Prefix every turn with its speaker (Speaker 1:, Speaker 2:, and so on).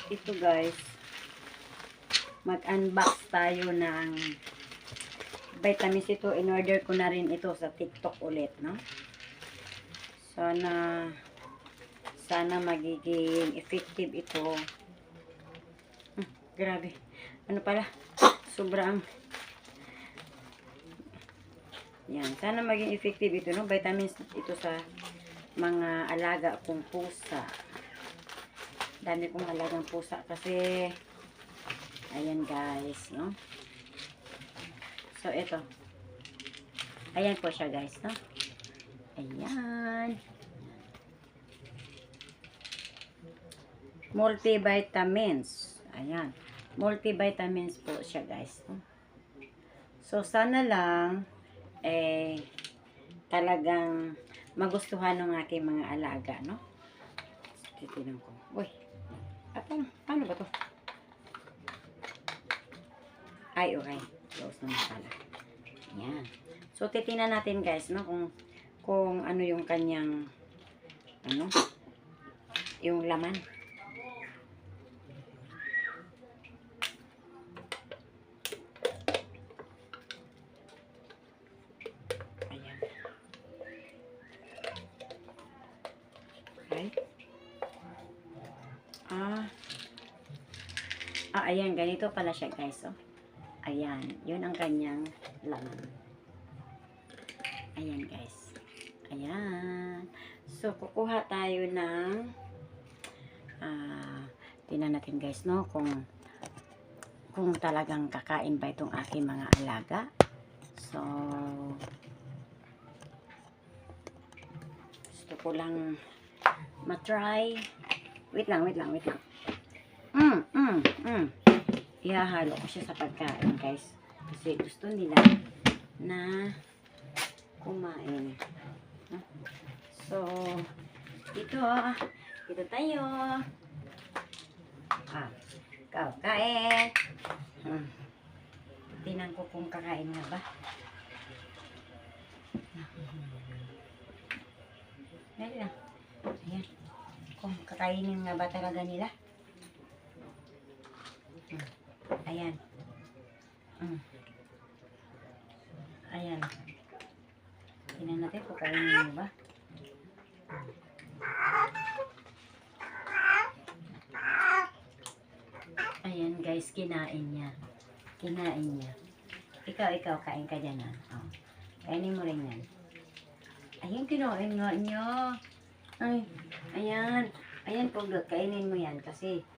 Speaker 1: ito guys, mag-unbox tayo ng vitamins. Ito, in-order ko na rin ito sa TikTok ulit, no? Sana magiging effective ito. Grabe. Ano pala? Sobrang yan. Sana maging effective ito, no? Vitamins ito sa mga alaga kong pusa. Dami kong alagang pusa kasi ayan guys, no? So, ito. Ayan po siya guys, no? Ayan. Multivitamins. Ayan. Multivitamins po siya guys, no? So, sana lang talagang magustuhan ng aking mga alaga, no? Titinan ko. Uy. Paano ba to? Ay, okay. Close naman pala. Ayan. So, titinan natin guys, no? Kung ano yung kanyang yung laman. Ayan. Okay. Ayan, ganito pala siya guys, oh. Ayan, yun ang kanyang laman. Ayan guys. Ayan. So, kukuha tayo ng tingnan natin guys, no, kung talagang kakain ba itong aking mga alaga. So, gusto ko lang matry. Wait lang. Ihahalo ko siya sa pagkain guys. Kasi gusto nila na kumain. So, dito tayo. Ikaw, kain. Tingnan ko kung kakain nga ba. Dali lang. Ayan. Kung kakainin nga ba talaga nila. Ayan. Ayan. Tingnan natin kung kakainin mo ba. Ayan guys, kinain niya. Ikaw, kain ka dyan, ha. Oh. Kainin mo rin yan. Ayan, kinain nga niya. Ay, ayan. Ayan, Pugdot, kainin mo yan kasi